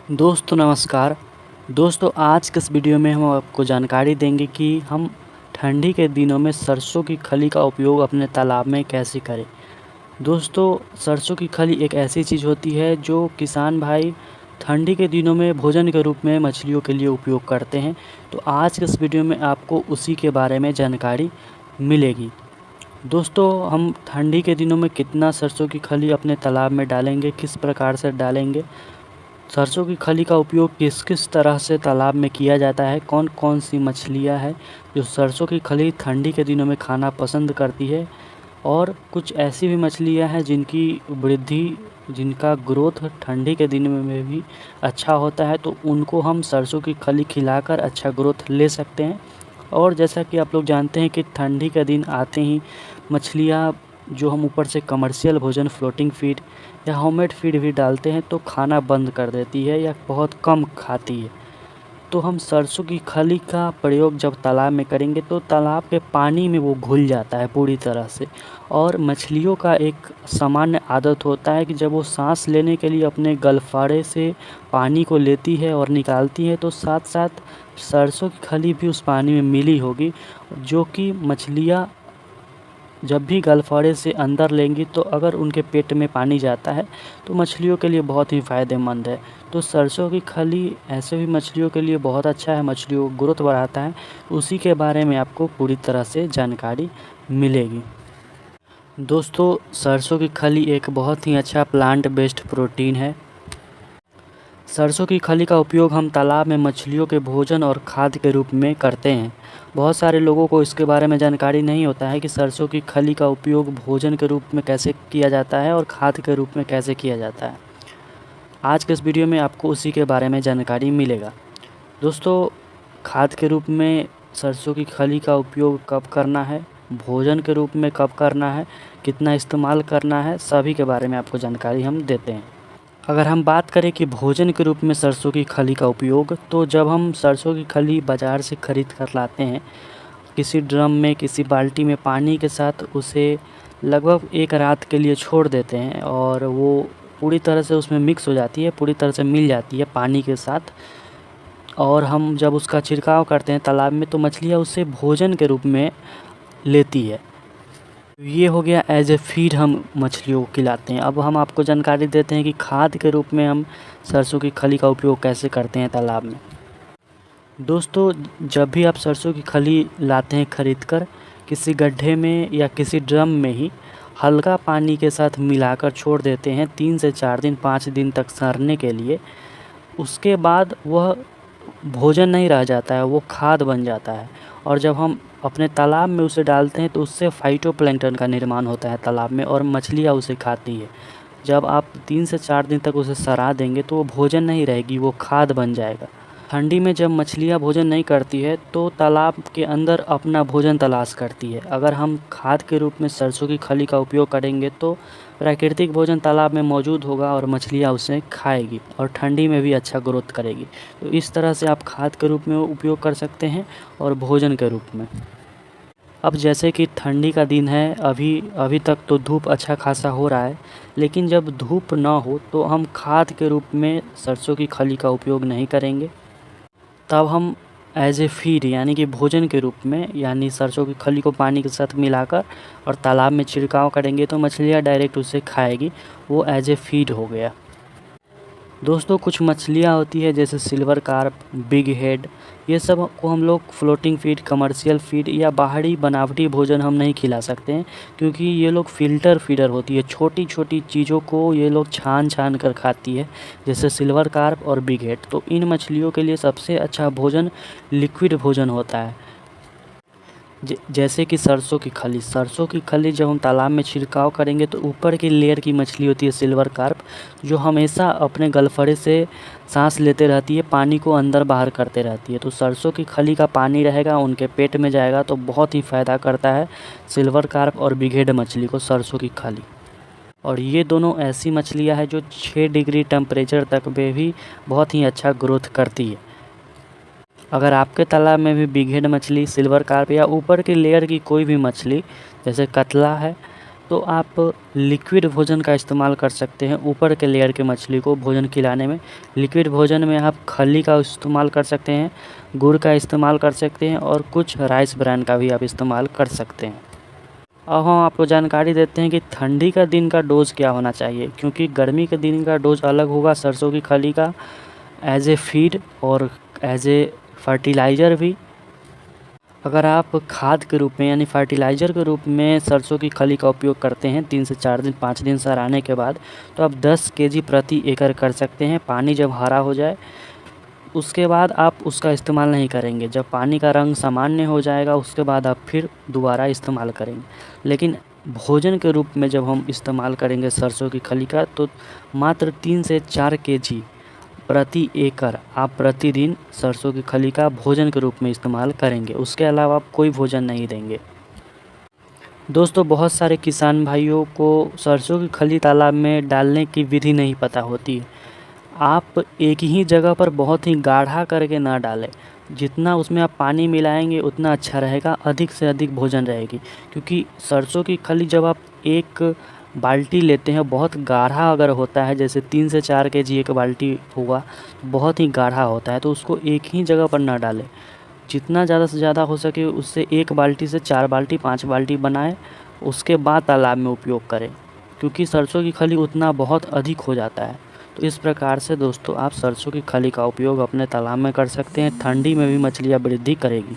दोस्तों नमस्कार। दोस्तों आज के इस वीडियो में हम आपको जानकारी देंगे कि हम ठंडी के दिनों में सरसों की खली का उपयोग अपने तालाब में कैसे करें। दोस्तों सरसों की खली एक ऐसी चीज़ होती है जो किसान भाई ठंडी के दिनों में भोजन के रूप में मछलियों के लिए उपयोग करते हैं। तो आज के इस वीडियो में आपको उसी के बारे में जानकारी मिलेगी। दोस्तों हम ठंडी के दिनों में कितना सरसों की खली अपने तालाब में डालेंगे, किस प्रकार से डालेंगे, सरसों की खली का उपयोग किस किस तरह से तालाब में किया जाता है, कौन कौन सी मछलियां हैं जो सरसों की खली ठंडी के दिनों में खाना पसंद करती है, और कुछ ऐसी भी मछलियां हैं जिनकी वृद्धि जिनका ग्रोथ ठंडी के दिन में भी अच्छा होता है, तो उनको हम सरसों की खली खिलाकर अच्छा ग्रोथ ले सकते हैं। और जैसा कि आप लोग जानते हैं कि ठंडी का दिन आते ही मछलियां जो हम ऊपर से कमर्शियल भोजन फ्लोटिंग फीड या होममेड फीड भी डालते हैं तो खाना बंद कर देती है या बहुत कम खाती है। तो हम सरसों की खली का प्रयोग जब तालाब में करेंगे तो तालाब के पानी में वो घुल जाता है पूरी तरह से। और मछलियों का एक सामान्य आदत होता है कि जब वो सांस लेने के लिए अपने गलफाड़े से पानी को लेती है और निकालती है तो साथ साथ सरसों की खली भी उस पानी में मिली होगी, जो कि मछलियाँ जब भी गलफाड़े से अंदर लेंगी तो अगर उनके पेट में पानी जाता है तो मछलियों के लिए बहुत ही फ़ायदेमंद है। तो सरसों की खली ऐसे भी मछलियों के लिए बहुत अच्छा है, मछलियों को ग्रोथ बढ़ाता है। उसी के बारे में आपको पूरी तरह से जानकारी मिलेगी। दोस्तों सरसों की खली एक बहुत ही अच्छा प्लांट बेस्ड प्रोटीन है। सरसों की खली का उपयोग हम तालाब में मछलियों के भोजन और खाद्य के रूप में करते हैं। बहुत सारे लोगों को इसके बारे में जानकारी नहीं होता है कि सरसों की खली का उपयोग भोजन के रूप में कैसे किया जाता है और खाद्य के रूप में कैसे किया जाता है। आज के इस वीडियो में आपको उसी के बारे में जानकारी मिलेगा। दोस्तों खाद्य के रूप में सरसों की खली का उपयोग कब करना है, भोजन के रूप में कब करना है, कितना इस्तेमाल करना है, सभी के बारे में आपको जानकारी हम देते हैं। अगर हम बात करें कि भोजन के रूप में सरसों की खली का उपयोग, तो जब हम सरसों की खली बाज़ार से ख़रीद कर लाते हैं, किसी ड्रम में किसी बाल्टी में पानी के साथ उसे लगभग एक रात के लिए छोड़ देते हैं और वो पूरी तरह से उसमें मिक्स हो जाती है, पूरी तरह से मिल जाती है पानी के साथ। और हम जब उसका छिड़काव करते हैं तालाब में तो मछलियाँ उसे भोजन के रूप में लेती है। ये हो गया एज ए फीड हम मछलियों को खिलाते हैं। अब हम आपको जानकारी देते हैं कि खाद के रूप में हम सरसों की खली का उपयोग कैसे करते हैं तालाब में। दोस्तों जब भी आप सरसों की खली लाते हैं खरीद कर, किसी गड्ढे में या किसी ड्रम में ही हल्का पानी के साथ मिलाकर छोड़ देते हैं 3 से 4 दिन 5 दिन तक सड़ने के लिए। उसके बाद वह भोजन नहीं रह जाता है, वो खाद बन जाता है। और जब हम अपने तालाब में उसे डालते हैं तो उससे फाइटोप्लैंक्टन का निर्माण होता है तालाब में और मछलियाँ उसे खाती है। जब आप 3 से 4 दिन तक उसे सड़ा देंगे तो वो भोजन नहीं रहेगी, वो खाद बन जाएगा। ठंडी में जब मछलियाँ भोजन नहीं करती है तो तालाब के अंदर अपना भोजन तलाश करती है। अगर हम खाद के रूप में सरसों की खली का उपयोग करेंगे तो प्राकृतिक भोजन तालाब में मौजूद होगा और मछलियाँ उसे खाएगी और ठंडी में भी अच्छा ग्रोथ करेगी। तो इस तरह से आप खाद के रूप में उपयोग कर सकते हैं और भोजन के रूप में। अब जैसे कि ठंडी का दिन है, अभी तक तो धूप अच्छा खासा हो रहा है, लेकिन जब धूप ना हो तो हम खाद के रूप में सरसों की खली का उपयोग नहीं करेंगे। तब हम एज ए फीड यानी कि भोजन के रूप में, यानी सरसों की खली को पानी के साथ मिलाकर और तालाब में छिड़काव करेंगे तो मछलियाँ डायरेक्ट उसे खाएगी, वो एज ए फीड हो गया। दोस्तों कुछ मछलियाँ होती है जैसे सिल्वर कार्प, बिग हेड, ये सब को हम लोग फ्लोटिंग फीड, कमर्शियल फीड या बाहरी बनावटी भोजन हम नहीं खिला सकते हैं, क्योंकि ये लोग फ़िल्टर फीडर होती है। छोटी छोटी चीज़ों को ये लोग छान छान कर खाती है, जैसे सिल्वर कार्प और बिग हेड। तो इन मछलियों के लिए सबसे अच्छा भोजन लिक्विड भोजन होता है, जैसे कि सरसों की खली जब हम तालाब में छिड़काव करेंगे तो ऊपर की लेयर की मछली होती है सिल्वर कार्प, जो हमेशा अपने गलफड़े से सांस लेते रहती है, पानी को अंदर बाहर करते रहती है। तो सरसों की खली का पानी रहेगा उनके पेट में जाएगा तो बहुत ही फ़ायदा करता है सिल्वर कार्प और बिग हेड मछली को सरसों की खली। और ये दोनों ऐसी मछलियाँ हैं जो 6 डिग्री टेम्परेचर तक में भी बहुत ही अच्छा ग्रोथ करती है। अगर आपके तालाब में भी बिग हेड मछली, सिल्वर कार्प या ऊपर की लेयर की कोई भी मछली जैसे कतला है, तो आप लिक्विड भोजन का इस्तेमाल कर सकते हैं। ऊपर के लेयर के मछली को भोजन खिलाने में लिक्विड भोजन में आप खली का इस्तेमाल कर सकते हैं, गुड़ का इस्तेमाल कर सकते हैं और कुछ राइस ब्रान का भी आप इस्तेमाल कर सकते हैं। अब हम आपको जानकारी देते हैं कि ठंडी का दिन का डोज़ क्या होना चाहिए, क्योंकि गर्मी के दिन का डोज़ अलग होगा सरसों की खली का एज ए फीड और एज ए फर्टिलाइज़र भी। अगर आप खाद के रूप में यानी फर्टिलाइज़र के रूप में सरसों की खली का उपयोग करते हैं 3 से 4 दिन 5 दिन सराहने के बाद, तो आप 10 केजी प्रति एकड़ कर सकते हैं। पानी जब हरा हो जाए उसके बाद आप उसका इस्तेमाल नहीं करेंगे। जब पानी का रंग सामान्य हो जाएगा उसके बाद आप फिर दोबारा इस्तेमाल करेंगे। लेकिन भोजन के रूप में जब हम इस्तेमाल करेंगे सरसों की खली का, तो मात्र 3 से 4 केजी प्रति एकड़ आप प्रतिदिन सरसों की खली का भोजन के रूप में इस्तेमाल करेंगे। उसके अलावा आप कोई भोजन नहीं देंगे। दोस्तों, बहुत सारे किसान भाइयों को सरसों की खली तालाब में डालने की विधि नहीं पता होती है। आप एक ही जगह पर बहुत ही गाढ़ा करके ना डालें। जितना उसमें आप पानी मिलाएंगे उतना अच्छा रहेगा, अधिक से अधिक भोजन रहेगी। क्योंकि सरसों की खली जब आप एक बाल्टी लेते हैं, बहुत गाढ़ा अगर होता है, जैसे 3 से 4 केजी एक बाल्टी हुआ, बहुत ही गाढ़ा होता है, तो उसको एक ही जगह पर ना डालें। जितना ज़्यादा से ज़्यादा हो सके उससे 1 बाल्टी से 4 बाल्टी 5 बाल्टी बनाएं, उसके बाद तालाब में उपयोग करें। क्योंकि सरसों की खली उतना बहुत अधिक हो जाता है। तो इस प्रकार से दोस्तों आप सरसों की खली का उपयोग अपने तालाब में कर सकते हैं। ठंडी में भी मछलियाँ वृद्धि करेगी।